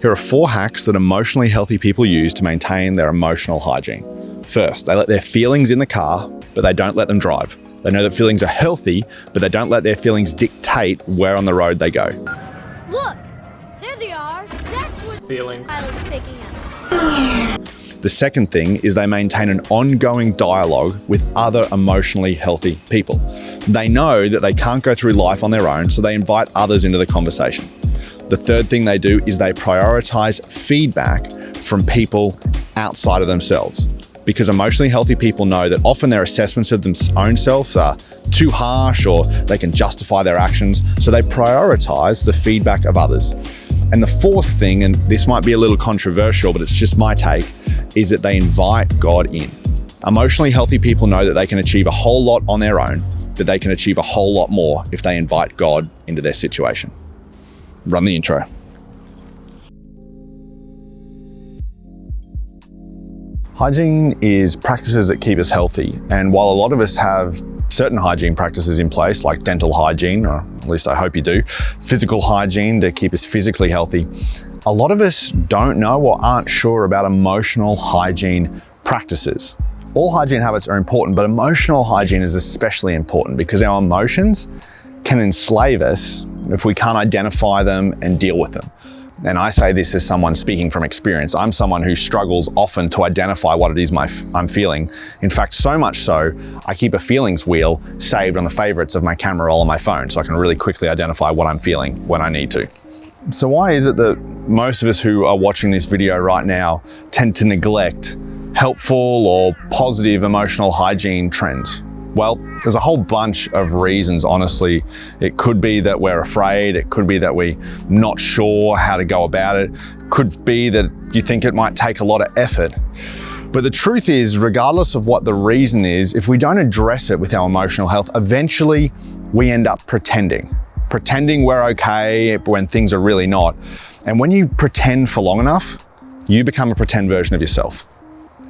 Here are 4 hacks that emotionally healthy people use to maintain their emotional hygiene. First, they let their feelings in the car, but they don't let them drive. They know that feelings are healthy, but they don't let their feelings dictate where on the road they go. Look, there they are. That's what feelings pilot's taking us. The second thing is they maintain an ongoing dialogue with other emotionally healthy people. They know that they can't go through life on their own, so they invite others into the conversation. The third thing they do is they prioritize feedback from people outside of themselves. Because emotionally healthy people know that often their assessments of their own self are too harsh or they can justify their actions, so they prioritize the feedback of others. And the fourth thing, and this might be a little controversial, but it's just my take, is that they invite God in. Emotionally healthy people know that they can achieve a whole lot on their own, but they can achieve a whole lot more if they invite God into their situation. Run the intro. Hygiene is practices that keep us healthy. And while a lot of us have certain hygiene practices in place, like dental hygiene, or at least I hope you do, physical hygiene to keep us physically healthy, a lot of us don't know or aren't sure about emotional hygiene practices. All hygiene habits are important, but emotional hygiene is especially important because our emotions can enslave us if we can't identify them and deal with them. And I say this as someone speaking from experience. I'm someone who struggles often to identify what it is I'm feeling. In fact, so much so, I keep a feelings wheel saved on the favorites of my camera roll on my phone so I can really quickly identify what I'm feeling when I need to. So why is it that most of us who are watching this video right now tend to neglect helpful or positive emotional hygiene trends? Well, there's a whole bunch of reasons, honestly. It could be that we're afraid. It could be that we're not sure how to go about it. It could be that you think it might take a lot of effort. But the truth is, regardless of what the reason is, if we don't address it with our emotional health, eventually we end up pretending we're okay when things are really not. And when you pretend for long enough, you become a pretend version of yourself.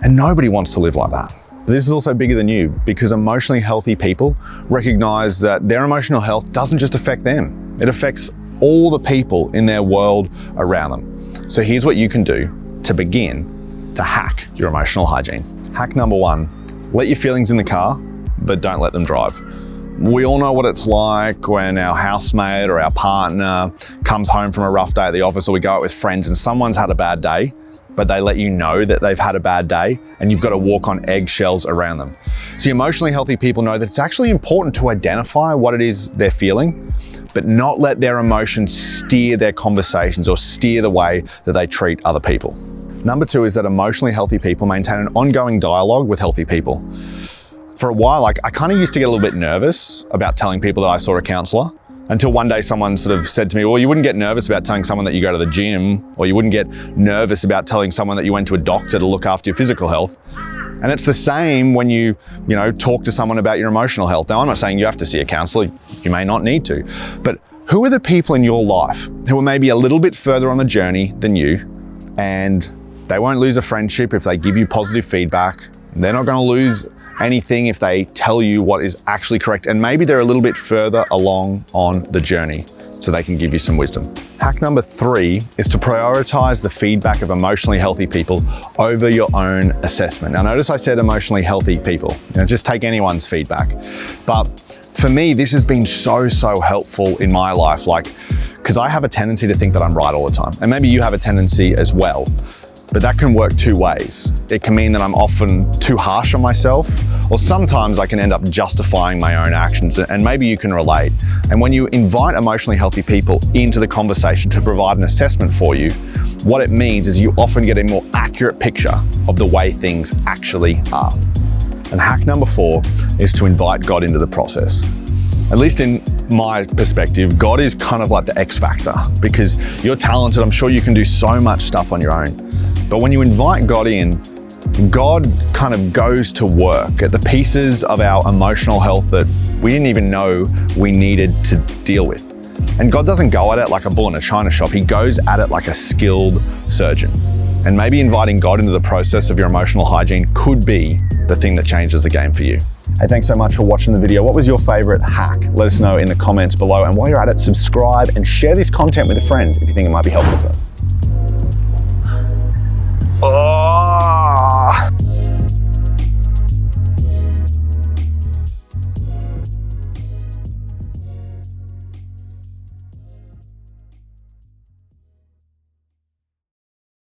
And nobody wants to live like that. This is also bigger than you because emotionally healthy people recognize that their emotional health doesn't just affect them. It affects all the people in their world around them. So here's what you can do to begin to hack your emotional hygiene. Hack number 1, let your feelings in the car, but don't let them drive. We all know what it's like when our housemate or our partner comes home from a rough day at the office, or we go out with friends and someone's had a bad day, but they let you know that they've had a bad day and you've got to walk on eggshells around them. See, emotionally healthy people know that it's actually important to identify what it is they're feeling, but not let their emotions steer their conversations or steer the way that they treat other people. Number 2 is that emotionally healthy people maintain an ongoing dialogue with healthy people. For a while, I kind of used to get a little bit nervous about telling people that I saw a counselor, until one day someone sort of said to me, well, you wouldn't get nervous about telling someone that you go to the gym, or you wouldn't get nervous about telling someone that you went to a doctor to look after your physical health. And it's the same when you talk to someone about your emotional health. Now, I'm not saying you have to see a counselor, you may not need to, but who are the people in your life who are maybe a little bit further on the journey than you, and they won't lose a friendship if they give you positive feedback. They're not going to lose anything if they tell you what is actually correct, and maybe they're a little bit further along on the journey so they can give you some wisdom. Hack number 3 is to prioritize the feedback of emotionally healthy people over your own assessment. Now notice I said emotionally healthy people, just take anyone's feedback. But for me, this has been so helpful in my life, because I have a tendency to think that I'm right all the time. And maybe you have a tendency as well. But that can work 2 ways. It can mean that I'm often too harsh on myself, or sometimes I can end up justifying my own actions, and maybe you can relate. And when you invite emotionally healthy people into the conversation to provide an assessment for you, what it means is you often get a more accurate picture of the way things actually are. And hack number 4 is to invite God into the process. At least in my perspective, God is kind of like the X factor, because you're talented. I'm sure you can do so much stuff on your own. But when you invite God in, God kind of goes to work at the pieces of our emotional health that we didn't even know we needed to deal with. And God doesn't go at it like a bull in a china shop. He goes at it like a skilled surgeon. And maybe inviting God into the process of your emotional hygiene could be the thing that changes the game for you. Hey, thanks so much for watching the video. What was your favorite hack? Let us know in the comments below. And while you're at it, subscribe and share this content with a friend if you think it might be helpful for them.